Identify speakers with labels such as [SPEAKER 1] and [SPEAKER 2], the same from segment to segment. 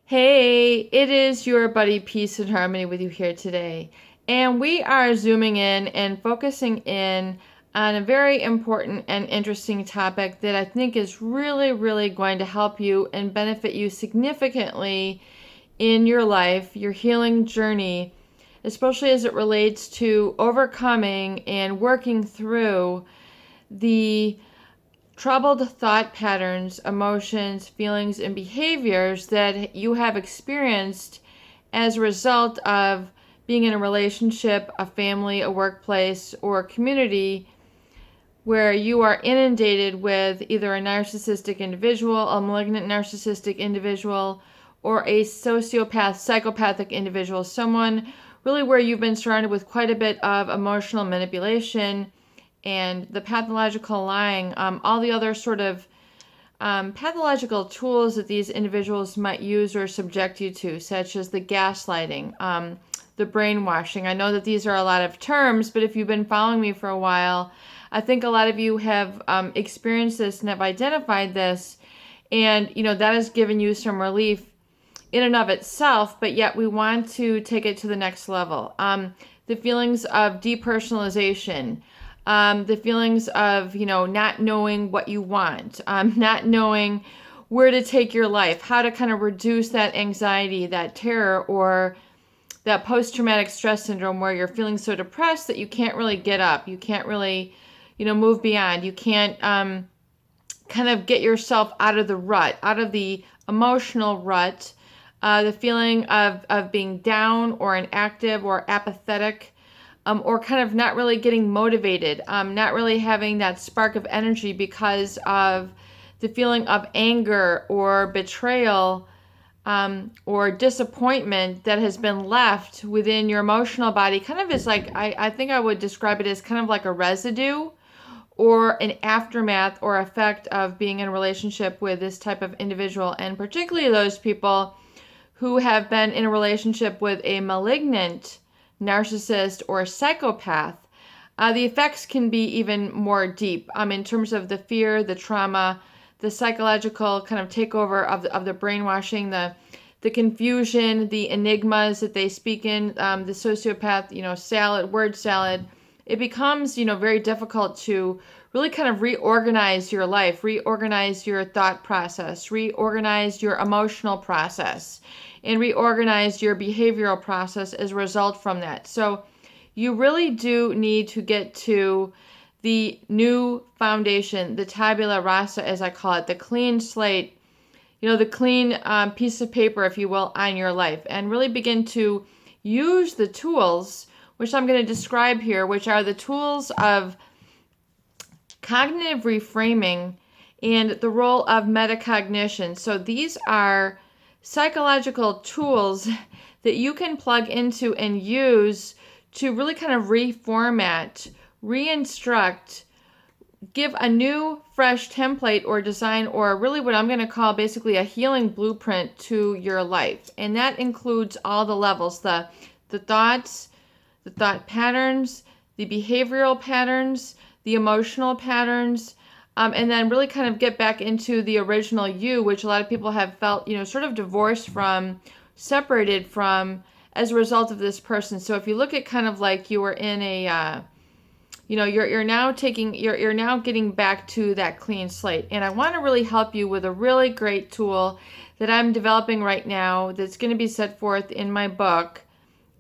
[SPEAKER 1] Hey, it is your buddy Peace and Harmony with you here today. And we are zooming in and focusing in on a very important and interesting topic that I think is really going to help you and benefit you significantly in your life, your healing journey, especially as it relates to overcoming and working through the troubled thought patterns, emotions, feelings, and behaviors that you have experienced as a result of being in a relationship, a family, a workplace, or a community where you are inundated with either a narcissistic individual, a malignant narcissistic individual, or a sociopath, psychopathic individual, someone really where you've been surrounded with quite a bit of emotional manipulation and the pathological lying, all the other sort of pathological tools that these individuals might use or subject you to, such as the gaslighting, the brainwashing. I know that these are a lot of terms, but if you've been following me for a while, I think a lot of you have experienced this and have identified this, and that has given you some relief in and of itself, but yet we want to take it to the next level. The feelings of depersonalization, the feelings of, not knowing what you want, not knowing where to take your life, how to kind of reduce that anxiety, that terror, or that post-traumatic stress syndrome where you're feeling so depressed that you can't really get up. You can't really, move beyond. You can't kind of get yourself out of the rut, out of the emotional rut, the feeling of being down or inactive or apathetic, or kind of not really getting motivated, not really having that spark of energy because of the feeling of anger or betrayal, or disappointment that has been left within your emotional body. Kind of is like, I think I would describe it as kind of like a residue or an aftermath or effect of being in a relationship with this type of individual, and particularly those people who have been in a relationship with a malignant narcissist or psychopath. The effects can be even more deep in terms of the fear, the trauma, the psychological kind of takeover of the brainwashing, the confusion, the enigmas that they speak in, the sociopath, word salad. It becomes, very difficult to really kind of reorganize your life, reorganize your thought process, reorganize your emotional process, and reorganize your behavioral process as a result from that. So you really do need to get to the new foundation, the tabula rasa, as I call it, the clean slate, the clean piece of paper, if you will, on your life, and really begin to use the tools, which I'm going to describe here, which are the tools of cognitive reframing and the role of metacognition. So these are psychological tools that you can plug into and use to really kind of reformat, reinstruct, give a new, fresh template or design, or really what I'm going to call basically a healing blueprint to your life. And that includes all the levels, the thoughts, the thought patterns, the behavioral patterns, the emotional patterns, and then really kind of get back into the original you, which a lot of people have felt, sort of divorced from, separated from as a result of this person. So if you look at kind of like you were in a, you're now getting back to that clean slate. And I want to really help you with a really great tool that I'm developing right now that's going to be set forth in my book.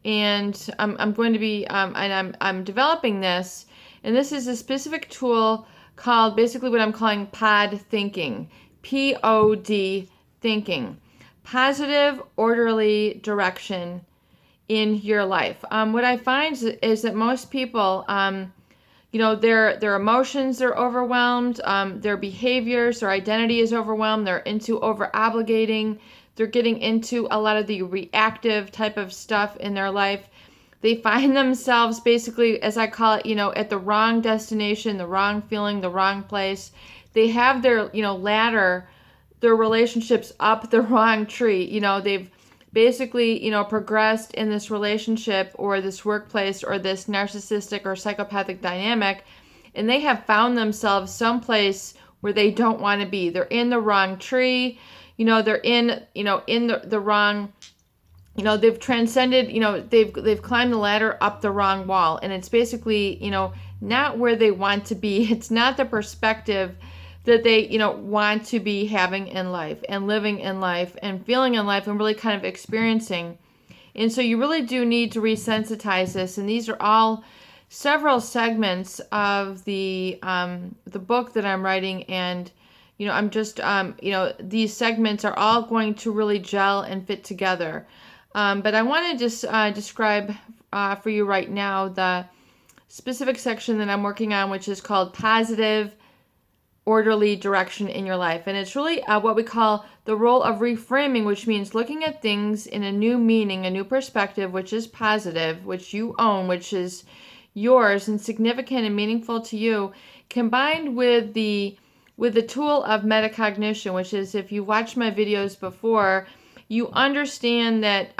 [SPEAKER 1] And I'm going to be, and I'm developing this, and this is a specific tool called basically what I'm calling pod thinking, POD thinking, positive, orderly direction in your life. What I find is that most people, their emotions are overwhelmed, their behaviors, their identity is overwhelmed, they're into over obligating, they're getting into a lot of the reactive type of stuff in their life. They find themselves basically, as I call it, at the wrong destination, the wrong feeling, the wrong place. They have their, ladder, their relationships up the wrong tree. They've basically, progressed in this relationship or this workplace or this narcissistic or psychopathic dynamic, and they have found themselves someplace where they don't want to be. They're in the wrong tree. they're in, in the wrong, they've transcended, they've climbed the ladder up the wrong wall. And it's basically, not where they want to be. It's not the perspective that they, want to be having in life and living in life and feeling in life and really kind of experiencing. And so you really do need to resensitize this. And these are all several segments of the book that I'm writing. And, I'm just, these segments are all going to really gel and fit together. But I want to just describe for you right now the specific section that I'm working on, which is called Positive Orderly Direction in Your Life. And it's really what we call the role of reframing, which means looking at things in a new meaning, a new perspective, which is positive, which you own, which is yours and significant and meaningful to you, combined with the tool of metacognition, which is, if you watched my videos before, you understand that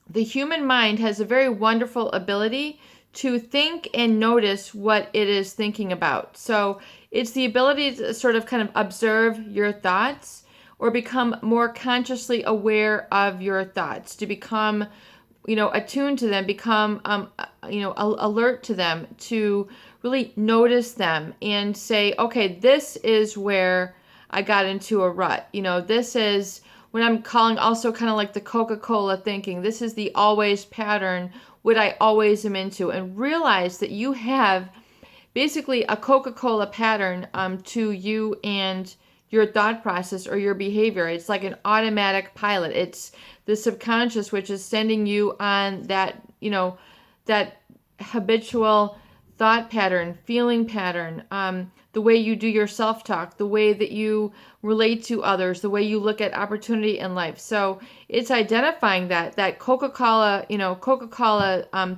[SPEAKER 1] the human mind has a very wonderful ability to think and notice what it is thinking about. So it's the ability to sort of kind of observe your thoughts or become more consciously aware of your thoughts, to become, attuned to them, become, alert to them, to really notice them and say, okay, this is where I got into a rut. This is what I'm calling also kind of like the Coca-Cola thinking. This is the always pattern, what I always am into. And realize that you have basically a Coca-Cola pattern to you and your thought process or your behavior. It's like an automatic pilot. It's the subconscious, which is sending you on that, that habitual thought pattern, feeling pattern, the way you do your self-talk, the way that you relate to others, the way you look at opportunity in life. So it's identifying that Coca-Cola,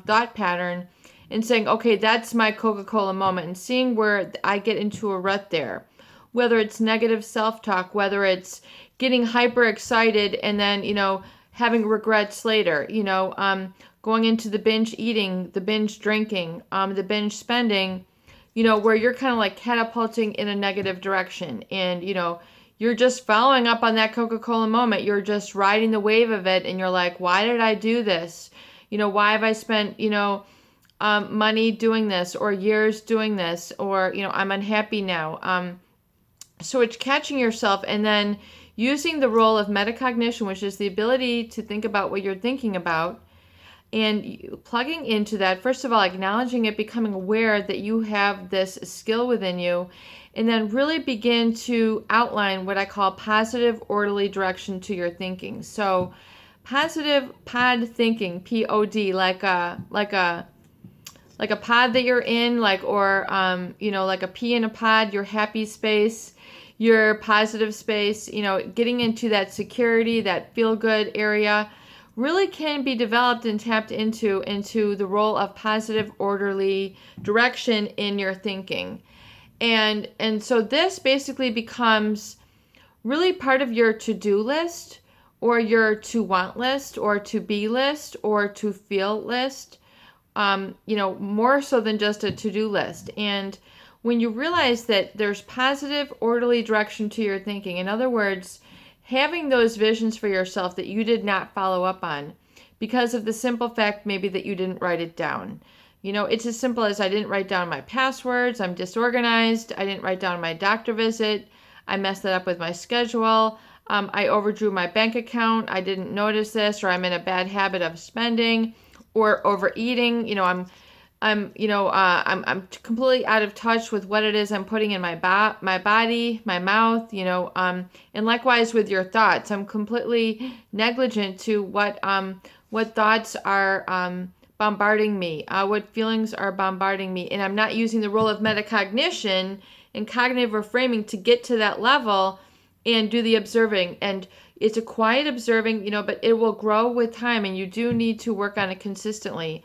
[SPEAKER 1] thought pattern and saying, okay, that's my Coca-Cola moment, and seeing where I get into a rut there. Whether it's negative self-talk, whether it's getting hyper excited and then, having regrets later, going into the binge eating, the binge drinking, the binge spending, where you're kind of like catapulting in a negative direction. And, you're just following up on that Coca-Cola moment. You're just riding the wave of it. And you're like, why did I do this? Why have I spent, money doing this or years doing this? Or, I'm unhappy now. So it's catching yourself and then using the role of metacognition, which is the ability to think about what you're thinking about, and plugging into that. First of all, acknowledging it, becoming aware that you have this skill within you, and then really begin to outline what I call positive orderly direction to your thinking. So positive pod thinking, P-O-D, like a pod that you're in, like a pea in a pod, your happy space, your positive space, getting into that security, that feel good area, really can be developed and tapped into the role of positive orderly direction in your thinking. And so this basically becomes really part of your to-do list or your to-want list or to-be list or to-feel list, more so than just a to-do list. And when you realize that there's positive, orderly direction to your thinking, in other words, having those visions for yourself that you did not follow up on because of the simple fact maybe that you didn't write it down. It's as simple as I didn't write down my passwords, I'm disorganized, I didn't write down my doctor visit, I messed that up with my schedule, I overdrew my bank account, I didn't notice this, or I'm in a bad habit of spending or overeating. I'm completely out of touch with what it is I'm putting in my body, my mouth, and likewise with your thoughts. I'm completely negligent to what thoughts are bombarding me, what feelings are bombarding me, and I'm not using the role of metacognition and cognitive reframing to get to that level and do the observing. And it's a quiet observing, but it will grow with time, and you do need to work on it consistently.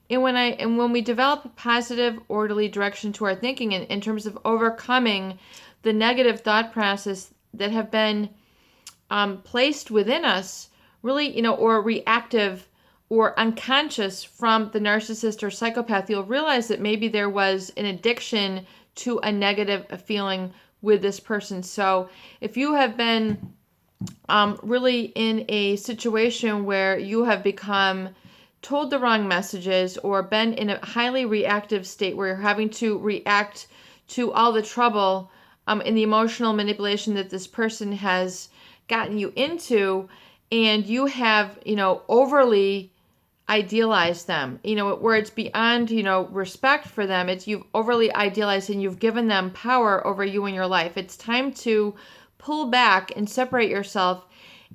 [SPEAKER 1] And when we develop a positive, orderly direction to our thinking in terms of overcoming the negative thought process that have been placed within us, really, or reactive or unconscious from the narcissist or psychopath, you'll realize that maybe there was an addiction to a negative feeling with this person. So if you have been really in a situation where you have become told the wrong messages or been in a highly reactive state where you're having to react to all the trouble in the emotional manipulation that this person has gotten you into, and you have, overly idealized them, where it's beyond, respect for them. It's you've overly idealized and you've given them power over you in your life. It's time to pull back and separate yourself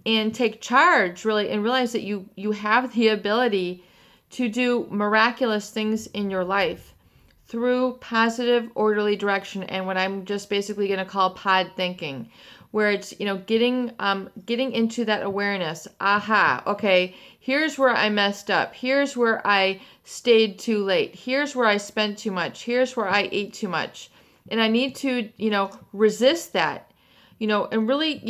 [SPEAKER 1] and take charge, really, and realize that you have the ability to do miraculous things in your life through positive, orderly direction, and what I'm just basically going to call pod thinking, where it's, getting into that awareness. Aha, okay, here's where I messed up. Here's where I stayed too late. Here's where I spent too much. Here's where I ate too much. And I need to, resist that, and really,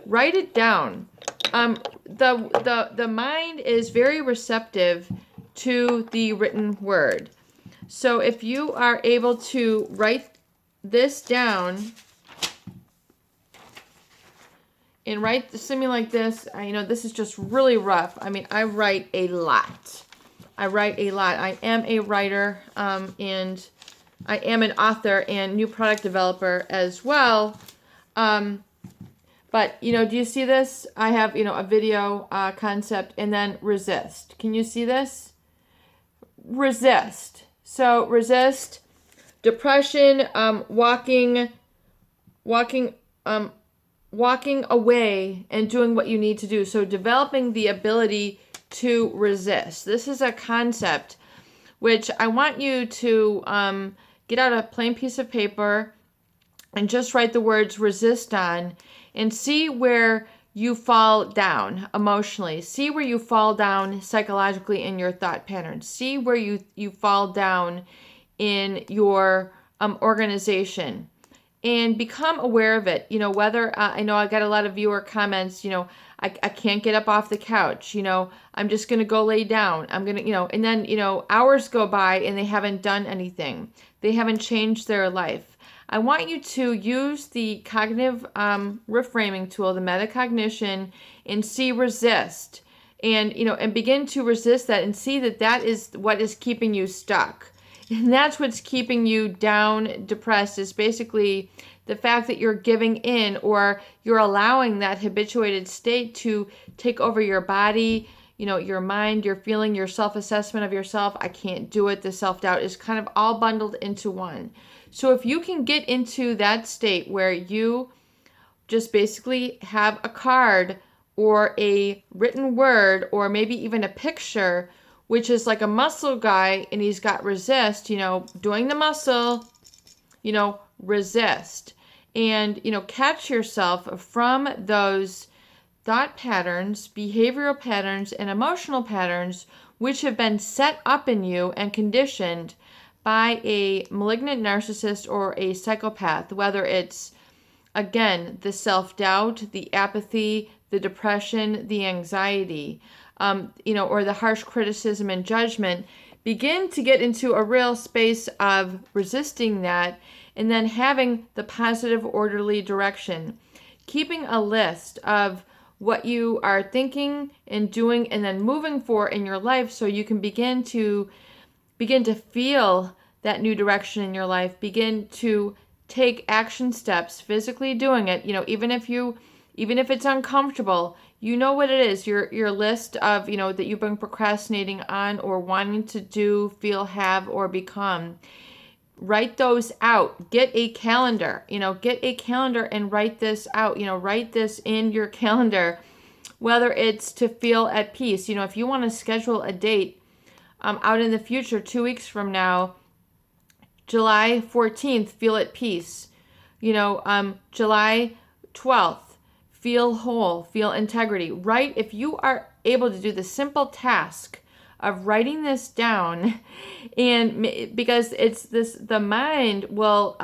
[SPEAKER 1] write it down. The mind is very receptive to the written word. So if you are able to write this down and write something like this, this is just really rough. I write a lot. I am a writer, and I am an author and new product developer as well. But, do you see this? I have, a video concept, and then resist. Can you see this? Resist. So resist, depression, walking away and doing what you need to do. So developing the ability to resist. This is a concept which I want you to get out a plain piece of paper and just write the words resist on, and see where you fall down emotionally. See where you fall down psychologically in your thought patterns. See where you fall down in your organization, and become aware of it. Whether, I know I got a lot of viewer comments, I can't get up off the couch, I'm just going to go lay down. I'm going to, and then, hours go by and they haven't done anything. They haven't changed their life. I want you to use the cognitive reframing tool, the metacognition, and see resist, and begin to resist that and see that is what is keeping you stuck. And that's what's keeping you down, depressed, is basically the fact that you're giving in, or you're allowing that habituated state to take over your body, your mind, your feeling, your self-assessment of yourself. I can't do it. The self-doubt is kind of all bundled into one. So if you can get into that state where you just basically have a card or a written word or maybe even a picture, which is like a muscle guy and he's got resist, doing the muscle, resist. And, catch yourself from those thought patterns, behavioral patterns, and emotional patterns which have been set up in you and conditioned by a malignant narcissist or a psychopath, whether it's, again, the self-doubt, the apathy, the depression, the anxiety, or the harsh criticism and judgment. Begin to get into a real space of resisting that, and then having the positive, orderly direction. Keeping a list of what you are thinking and doing and then moving for in your life, so you can begin to feel that new direction in your life, begin to take action steps, physically doing it, even if it's uncomfortable, what it is, your list of, that you've been procrastinating on or wanting to do, feel, have, or become. Write those out. Get a calendar, and write this out, write this in your calendar, whether it's to feel at peace. If you want to schedule a date out in the future, 2 weeks from now, July 14th, feel at peace. July 12th, feel whole, feel integrity. Write, if you are able to do the simple task of writing this down, and because it's this, the mind will,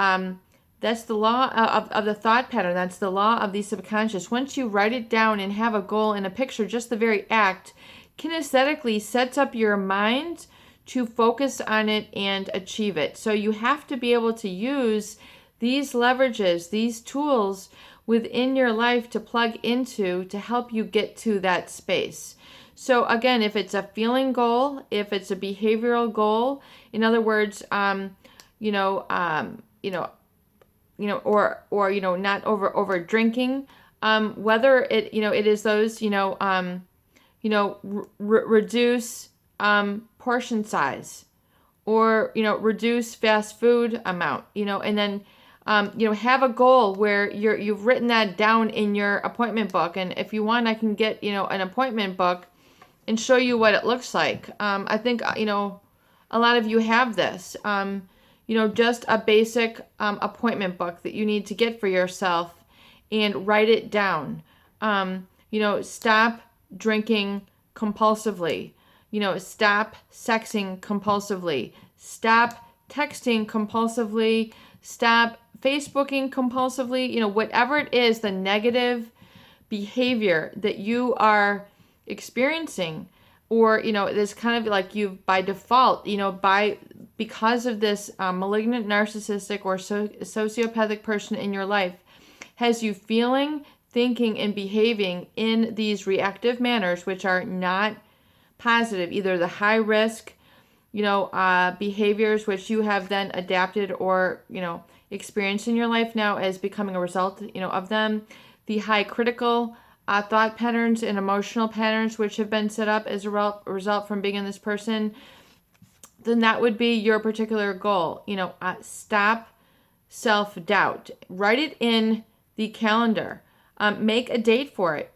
[SPEAKER 1] that's the law of the thought pattern. That's the law of the subconscious. Once you write it down and have a goal and a picture, just the very act kinesthetically sets up your mind to focus on it and achieve it. So you have to be able to use these leverages, these tools, within your life to plug into to help you get to that space. So again, if it's a feeling goal, if it's a behavioral goal, in other words, or not over drinking, whether it is those, reduce portion size, or reduce fast food amount, and then have a goal where you've written that down in your appointment book. And if you want, I can get an appointment book and show you what it looks like. I think a lot of you have this, just a basic appointment book that you need to get for yourself, and write it down. Stop drinking compulsively. Stop sexing compulsively. Stop texting compulsively. Stop Facebooking compulsively. Whatever it is, the negative behavior that you are experiencing, or this kind of like you've by default, because of this malignant, narcissistic, or sociopathic person in your life, has you feeling, thinking, and behaving in these reactive manners, which are not positive. Either the high risk behaviors which you have then adapted or experienced in your life now as becoming a result of them, the high critical thought patterns and emotional patterns which have been set up as a result from being in this person, then that would be your particular goal. Stop self-doubt. Write it in the calendar. Make a date for it.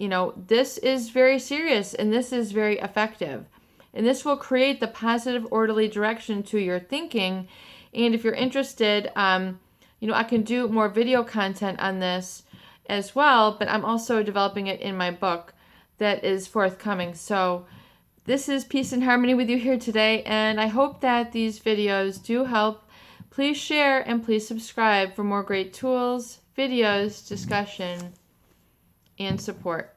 [SPEAKER 1] This is very serious, and this is very effective. And this will create the positive, orderly direction to your thinking. And if you're interested, I can do more video content on this as well, but I'm also developing it in my book that is forthcoming. So this is Peace and Harmony with you here today, and I hope that these videos do help. Please share and please subscribe for more great tools, videos, discussion, and support.